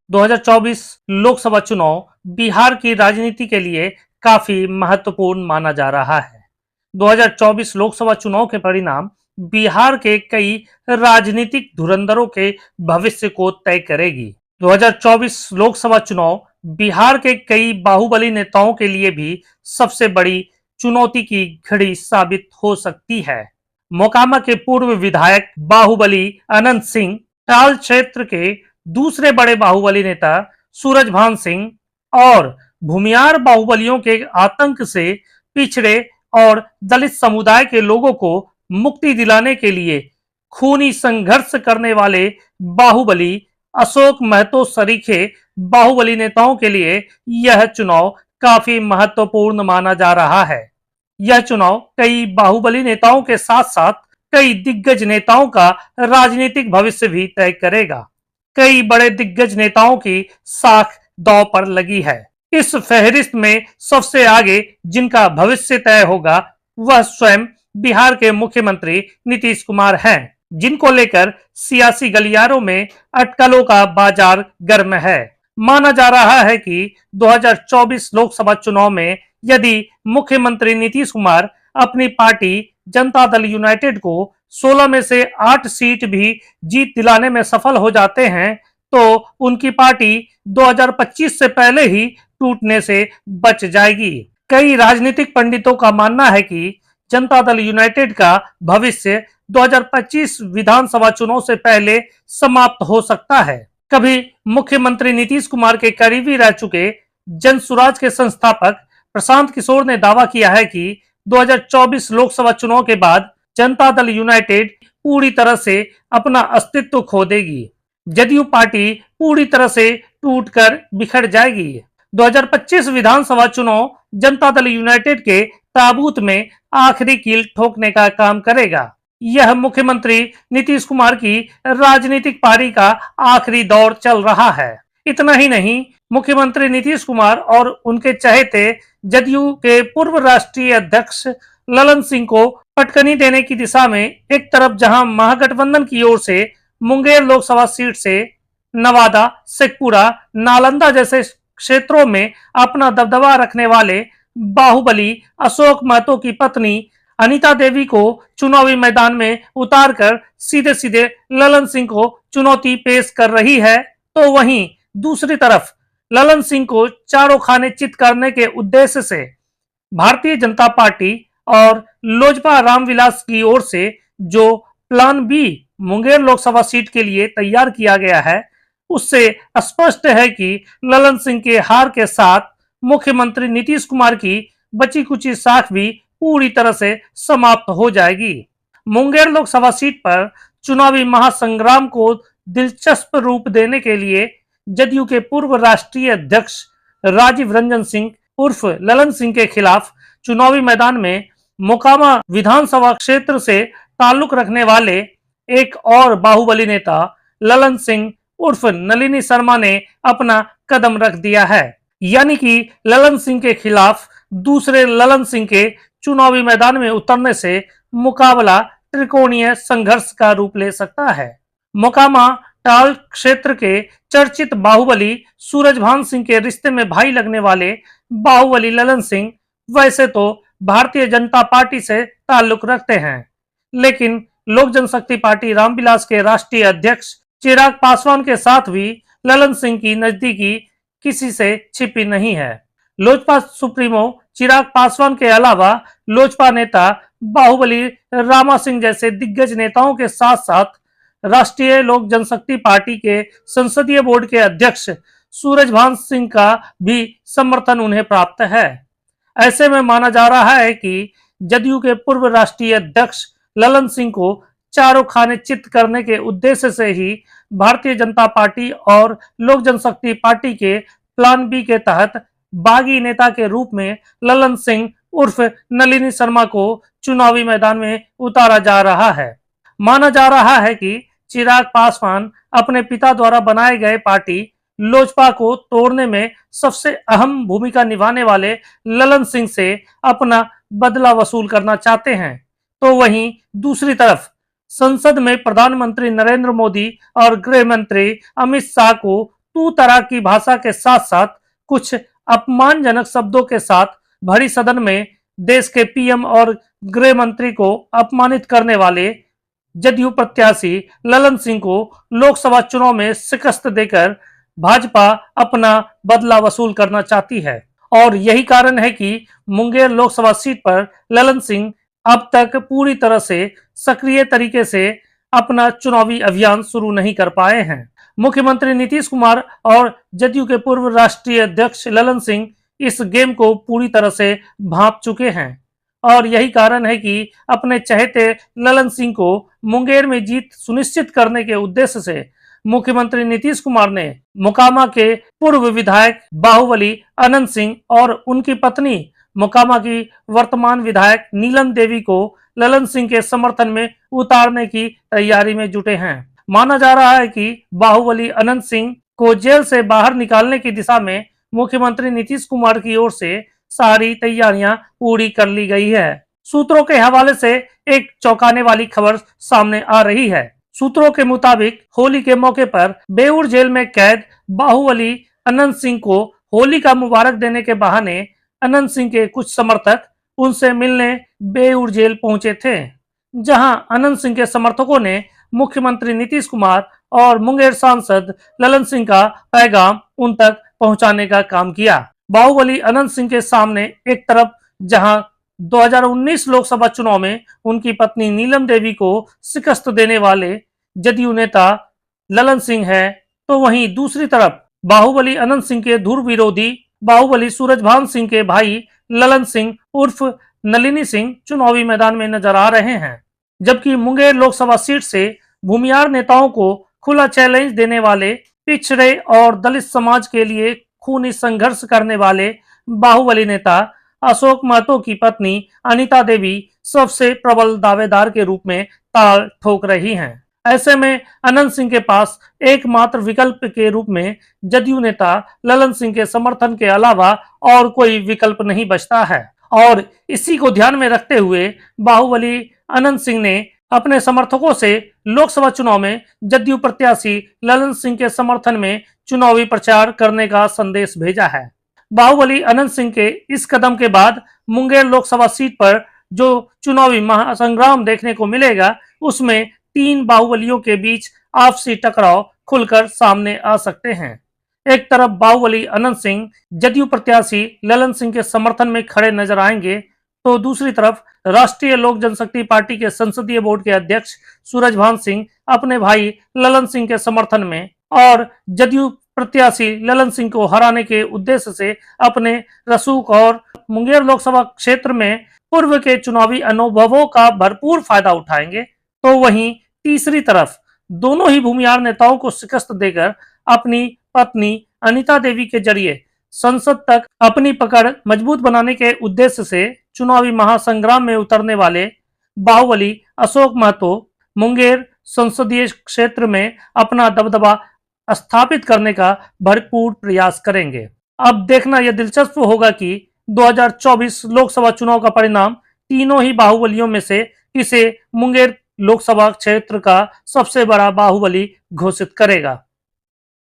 2024 लोकसभा चुनाव बिहार की राजनीति के लिए काफी महत्वपूर्ण माना जा रहा है। 2024 लोकसभा चुनाव के परिणाम बिहार के कई राजनीतिक धुरंधरों के भविष्य को तय करेगी। 2024 लोकसभा चुनाव बिहार के कई बाहुबली नेताओं के लिए भी सबसे बड़ी चुनौती की घड़ी साबित हो सकती है। मोकामा के पूर्व विधायक बाहुबली अनंत सिंह, टाल क्षेत्र के दूसरे बड़े बाहुबली नेता सूरजभान सिंह और भूमियार बाहुबलियों के आतंक से पिछड़े और दलित समुदाय के लोगों को मुक्ति दिलाने के लिए खूनी संघर्ष करने वाले बाहुबली अशोक महतो सरीखे बाहुबली नेताओं के लिए यह चुनाव काफी महत्वपूर्ण माना जा रहा है। यह चुनाव कई बाहुबली नेताओं के साथ साथ कई दिग्गज नेताओं का राजनीतिक भविष्य भी तय करेगा। कई बड़े दिग्गज नेताओं की साख दांव पर लगी है। इस फहरिस्त में सबसे आगे जिनका भविष्य तय होगा वह स्वयं बिहार के मुख्यमंत्री नीतीश कुमार हैं, जिनको लेकर सियासी गलियारों में अटकलों का बाजार गर्म है। माना जा रहा है कि 2024 लोकसभा चुनाव में यदि मुख्यमंत्री नीतीश कुमार अपनी पार्टी जनता दल यूनाइटेड को 16 में से 8 सीट भी जीत दिलाने में सफल हो जाते हैं तो उनकी पार्टी 2025 से पहले ही टूटने से बच जाएगी। कई राजनीतिक पंडितों का मानना है कि जनता दल यूनाइटेड का भविष्य 2025 विधानसभा चुनाव से पहले समाप्त हो सकता है। कभी मुख्यमंत्री नीतीश कुमार के करीबी रह चुके जनसुराज के संस्थापक प्रशांत किशोर ने दावा किया है कि 2024 लोकसभा चुनाव के बाद जनता दल यूनाइटेड पूरी तरह से अपना अस्तित्व खो देगी। जदयू पार्टी पूरी तरह से टूटकर बिखर जाएगी। 2025 विधानसभा चुनाव जनता दल यूनाइटेड के ताबूत में आखिरी कील ठोकने का काम करेगा। यह मुख्यमंत्री नीतीश कुमार की राजनीतिक पारी का आखिरी दौर चल रहा है। इतना ही नहीं, मुख्यमंत्री नीतीश कुमार और उनके चहेते जदयू के पूर्व राष्ट्रीय अध्यक्ष ललन सिंह को पटकनी देने की दिशा में एक तरफ जहां महागठबंधन की ओर से मुंगेर लोकसभा सीट से नवादा, शेखपुरा, नालंदा जैसे क्षेत्रों में अपना दबदबा रखने वाले बाहुबली अशोक महतो की पत्नी अनीता देवी को चुनावी मैदान में उतारकर सीधे सीधे ललन सिंह को चुनौती पेश कर रही है, तो वहीं दूसरी तरफ ललन सिंह को चारों खाने चित करने के उद्देश्य से भारतीय जनता पार्टी और लोजपा रामविलास की ओर से जो plan B Munger Lok Sabha seat के लिए तैयार किया गया है, उससे स्पष्ट है कि ललन सिंह के हार के साथ मुख्यमंत्री नीतीश कुमार की बची कुची साख भी पूरी तरह से समाप्त हो जाएगी। मुंगेर लोकसभा सीट पर चुनावी महासंग्राम को दिलचस्प रूप देने के लिए जदयू के पूर्व राष्ट्रीय अध्यक्ष राजीव रंजन सिंह उर्फ ललन सिंह के खिलाफ चुनावी मैदान में मोकामा विधानसभा क्षेत्र से ताल्लुक रखने वाले एक और बाहुबली नेता ललन सिंह उर्फ नलिनी शर्मा ने अपना कदम रख दिया है। यानी कि ललन सिंह के खिलाफ दूसरे ललन सिंह के चुनावी मैदान में उतरने से मुकाबला त्रिकोणीय संघर्ष का रूप ले सकता है। मोकामा टाल क्षेत्र के चर्चित बाहुबली सूरजभान सिंह के रिश्ते में भाई लगने वाले बाहुबली ललन सिंह वैसे तो भारतीय जनता पार्टी से ताल्लुक रखते हैं, लेकिन लोक जनशक्ति पार्टी रामविलास के राष्ट्रीय अध्यक्ष चिराग पासवान के साथ भी ललन सिंह की नजदीकी किसी से छिपी नहीं है। लोजपा सुप्रीमो चिराग पासवान के अलावा लोजपा नेता बाहुबली रामा सिंह जैसे दिग्गज नेताओं के साथ साथ राष्ट्रीय लोक जनशक्ति पार्टी के संसदीय बोर्ड के अध्यक्ष सूरजभान सिंह का भी समर्थन उन्हें प्राप्त है। ऐसे में माना जा रहा है कि जदयू के पूर्व राष्ट्रीय अध्यक्ष ललन सिंह को चारों खाने चित करने के उद्देश्य से ही भारतीय जनता पार्टी और लोक जनशक्ति पार्टी के प्लान बी के तहत बागी नेता के रूप में ललन सिंह उर्फ नलिनी शर्मा को चुनावी मैदान में उतारा जा रहा है। माना जा रहा है कि चिराग पासवान अपने पिता द्वारा बनाए गए पार्टी लोजपा को तोड़ने में सबसे अहम भूमिका निभाने वाले ललन सिंह से अपना बदला वसूल करना चाहते हैं, तो वहीं दूसरी तरफ संसद में प्रधानमंत्री नरेंद्र मोदी और गृह मंत्री अमित शाह को तू तरह की भाषा के साथ साथ कुछ अपमानजनक शब्दों के साथ भरी सदन में देश के पीएम और गृह मंत्री को अपमानित करने वाले जदयू प्रत्याशी ललन सिंह को लोकसभा चुनाव में शिकस्त देकर भाजपा अपना बदला वसूल करना चाहती है और यही कारण है कि मुंगेर लोकसभा सीट पर ललन सिंह अब तक पूरी तरह से सक्रिय तरीके से अपना चुनावी अभियान शुरू नहीं कर पाए हैं। मुख्यमंत्री नीतीश कुमार और जदयू के पूर्व राष्ट्रीय अध्यक्ष ललन सिंह इस गेम को पूरी तरह से भांप चुके हैं और यही कारण है कि अपने चहेते ललन सिंह को मुंगेर में जीत सुनिश्चित करने के उद्देश्य से मुख्यमंत्री नीतीश कुमार ने मोकामा के पूर्व विधायक बाहुबली अनंत सिंह और उनकी पत्नी मोकामा की वर्तमान विधायक नीलम देवी को ललन सिंह के समर्थन में उतारने की तैयारी में जुटे हैं। माना जा रहा है कि बाहुबली अनंत सिंह को जेल से बाहर निकालने की दिशा में मुख्यमंत्री नीतीश कुमार की ओर से सारी तैयारियां पूरी कर ली गई है। सूत्रों के हवाले से एक चौंकाने वाली खबर सामने आ रही है। सूत्रों के मुताबिक होली के मौके पर बेऊर जेल में कैद बाहुबली अनंत सिंह को होली का मुबारक देने के बहाने अनंत सिंह के कुछ समर्थक उनसे मिलने बेऊर जेल पहुंचे थे, जहां अनंत सिंह के समर्थकों ने मुख्यमंत्री नीतीश कुमार और मुंगेर सांसद ललन सिंह का पैगाम उन तक पहुंचाने का काम किया। बाहुबली अनंत सिंह के सामने एक तरफ जहां 2019 लोकसभा चुनाव में उनकी पत्नी नीलम देवी को शिकस्त देने वाले जदयू नेता ललन सिंह है, तो वहीं दूसरी तरफ बाहुबली अनंत सिंह के धुर विरोधी बाहुबली सूरजभान सिंह के भाई ललन सिंह उर्फ नलिनी सिंह चुनावी मैदान में नजर आ रहे हैं। जबकि मुंगेर लोकसभा सीट से भूमियार नेताओं को खुला चैलेंज देने वाले पिछड़े और दलित समाज के लिए खूनी संघर्ष करने वाले बाहुबली नेता अशोक महतो की पत्नी अनीता देवी सबसे प्रबल दावेदार के रूप में ताल ठोक रही हैं। ऐसे में अनंत सिंह के पास एकमात्र विकल्प के रूप में जदयू नेता ललन सिंह के समर्थन के अलावा और कोई विकल्प नहीं बचता है और इसी को ध्यान में रखते हुए बाहुबली अनंत सिंह ने अपने समर्थकों से लोकसभा चुनाव में जदयू प्रत्याशी ललन सिंह के समर्थन में चुनावी प्रचार करने का संदेश भेजा है। बाहुबली अनंत सिंह के इस कदम के बाद मुंगेर लोकसभा सीट पर जो चुनावी महासंग्राम देखने को मिलेगा, उसमें 3 बाहुबलियों के बीच आपसी टकराव खुलकर सामने आ सकते हैं। एक तरफ बाहुबली अनंत सिंह जदयू प्रत्याशी ललन सिंह के समर्थन में खड़े नजर आएंगे, तो दूसरी तरफ राष्ट्रीय लोक जनशक्ति पार्टी के संसदीय बोर्ड के अध्यक्ष सूरजभान सिंह अपने भाई ललन सिंह के समर्थन में और जदयू प्रत्याशी ललन सिंह को हराने के उद्देश्य से अपने रसूख और मुंगेर लोकसभा क्षेत्र में पूर्व के चुनावी अनुभवों का भरपूर फायदा उठाएंगे। तो वहीं तीसरी तरफ दोनों ही भूमियार नेताओं को शिकस्त देकर अपनी पत्नी अनीता देवी के जरिए संसद तक अपनी पकड़ मजबूत बनाने के उद्देश्य से चुनावी महासंग्राम में उतरने वाले बाहुबली अशोक महतो मुंगेर संसदीय क्षेत्र में अपना दबदबा स्थापित करने का भरपूर प्रयास करेंगे। अब देखना यह दिलचस्प होगा कि 2024 लोकसभा चुनाव का परिणाम तीनों ही बाहुबलियों में से किसे मुंगेर लोकसभा क्षेत्र का सबसे बड़ा बाहुबली घोषित करेगा।